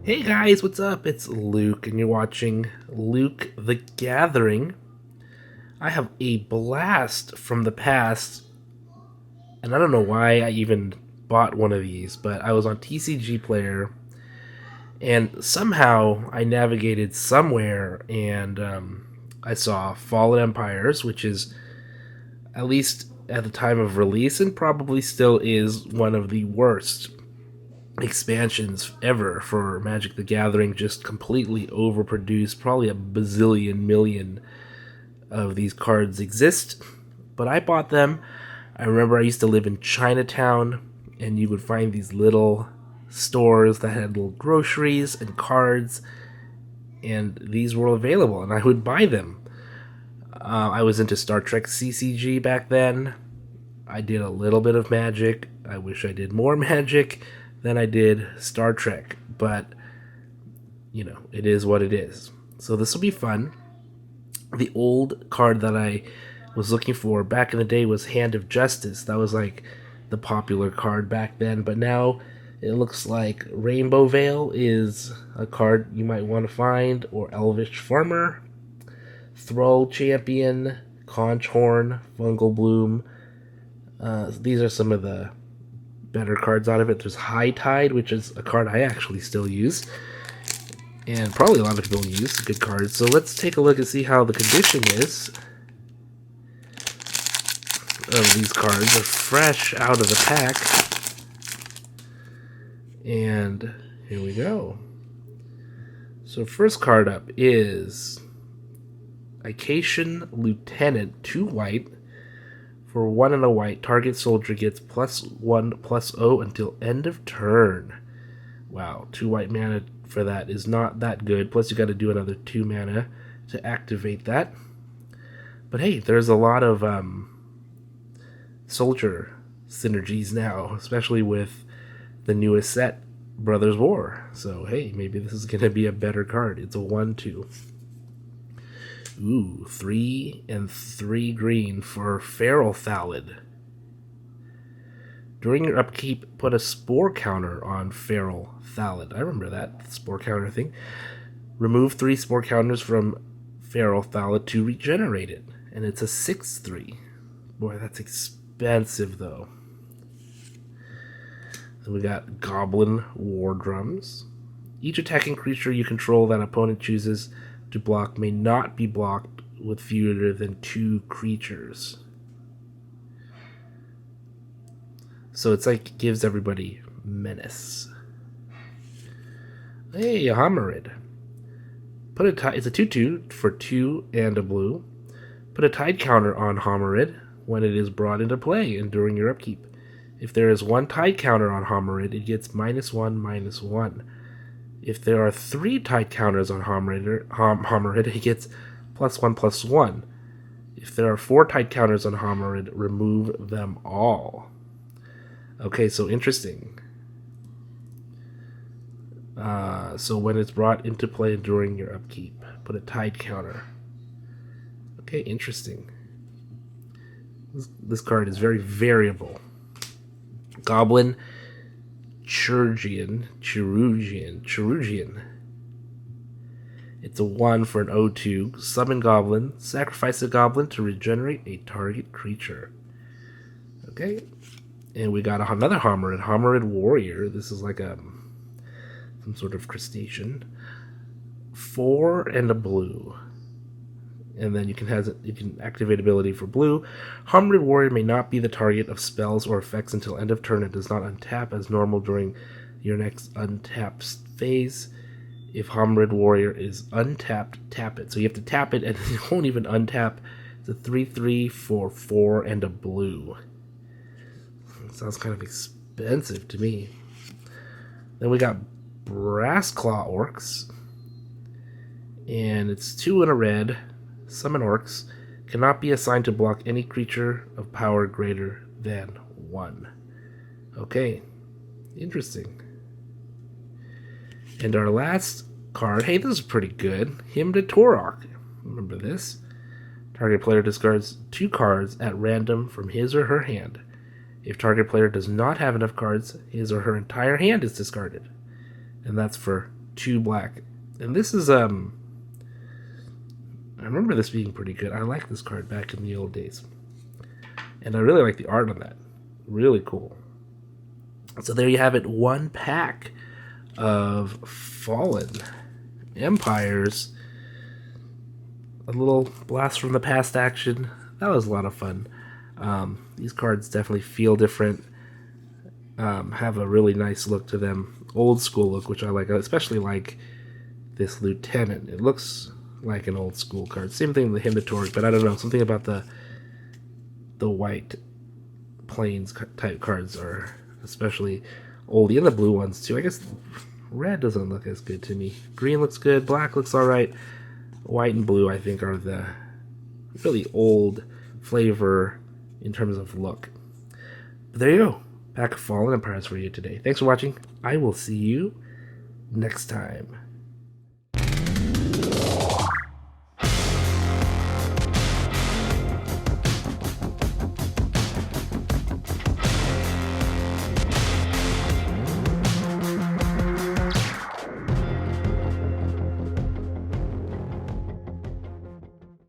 Hey guys, what's up? It's Luke, and you're watching Luke the Gathering. I have a blast from the past, and I don't know why I even bought one of these, but I was on TCG Player, and somehow I navigated somewhere, and I saw Fallen Empires, which is, at least at the time of release, and probably still is one of the worst expansions ever for Magic the Gathering. Just completely overproduced. Probably a bazillion million of these cards exist, but I bought them. I remember I used to live in Chinatown, and you would find these little stores that had little groceries and cards, and these were available, and I would buy them. I was into Star Trek CCG back then. I did a little bit of Magic. I wish I did more Magic than I did Star Trek, but it is what it is. So this will be fun. The old card that I was looking for back in the day was Hand of Justice. That was like the popular card back then, but now it looks like Rainbow Veil is a card you might want to find, or Elvish Farmer, Thrall Champion, Conch Horn, Fungal Bloom. These are some of the better cards out of it. There's High Tide, which is a card I actually still use, and probably a lot of people use. Good card. So let's take a look and see how the condition is of these cards. They're fresh out of the pack, and here we go. So first card up is Icatian Lieutenant, 2 white. For 1 and a white, target soldier gets +1/+0 until end of turn. Wow, 2 white mana for that is not that good. Plus you got to do another 2 mana to activate that. But hey, there's a lot of soldier synergies now, especially with the newest set, Brothers War. So hey, maybe this is going to be a better card. It's a 1/2. Ooh, 3 and 3 green for Feral Thallid. During your upkeep, put a spore counter on Feral Thallid. I remember that spore counter thing. Remove 3 spore counters from Feral Thallid to regenerate it. And it's a 6/3. Boy, that's expensive though. Then we got Goblin War Drums. Each attacking creature you control that opponent chooses to block may not be blocked with fewer than 2 creatures. So it's like it gives everybody menace. Hey, a Homarid. It's a 2/2 for 2 and a blue. Put a tide counter on Homarid when it is brought into play and during your upkeep. If there is 1 tide counter on Homarid, it gets -1/-1. If there are 3 tide counters on Homarid, it gets +1/+1. If there are 4 tide counters on Homarid, remove them all. Okay, so interesting. So when it's brought into play during your upkeep, put a tide counter. Okay, interesting. This card is very variable. Goblin Chirurgian. It's a 1 for an 0/2. Summon Goblin. Sacrifice a Goblin to regenerate a target creature. Okay. And we got another Homarid Warrior. This is like some sort of crustacean. 4 and a blue. And then you can activate ability for blue. Homarid Warrior may not be the target of spells or effects until end of turn. It does not untap as normal during your next untap phase. If Homarid Warrior is untapped, tap it. So you have to tap it, and it won't even untap. It's a 3/3 for 4 and a blue. Sounds kind of expensive to me. Then we got Brassclaw Orcs, and it's 2 and a red. Summon Orcs. Cannot be assigned to block any creature of power greater than 1. Okay, interesting. And our last card, hey, this is pretty good. Hymn to Torok. Remember this? Target player discards 2 cards at random from his or her hand. If target player does not have enough cards, his or her entire hand is discarded. And that's for 2 black. And this is, I remember this being pretty good. I like this card back in the old days. And I really like the art on that. Really cool. So there you have it. 1 pack of Fallen Empires. A little blast from the past action. That was a lot of fun. These cards definitely feel different. Have a really nice look to them. Old school look, which I like. I especially like this Lieutenant. It looks like an old school card. Same thing with the Hymnatoric, but I don't know. Something about the white plains type cards are especially old. And the blue ones too. I guess red doesn't look as good to me. Green looks good. Black looks alright. White and blue, I think, are the really old flavor in terms of look. But there you go. Pack of Fallen Empires for you today. Thanks for watching. I will see you next time.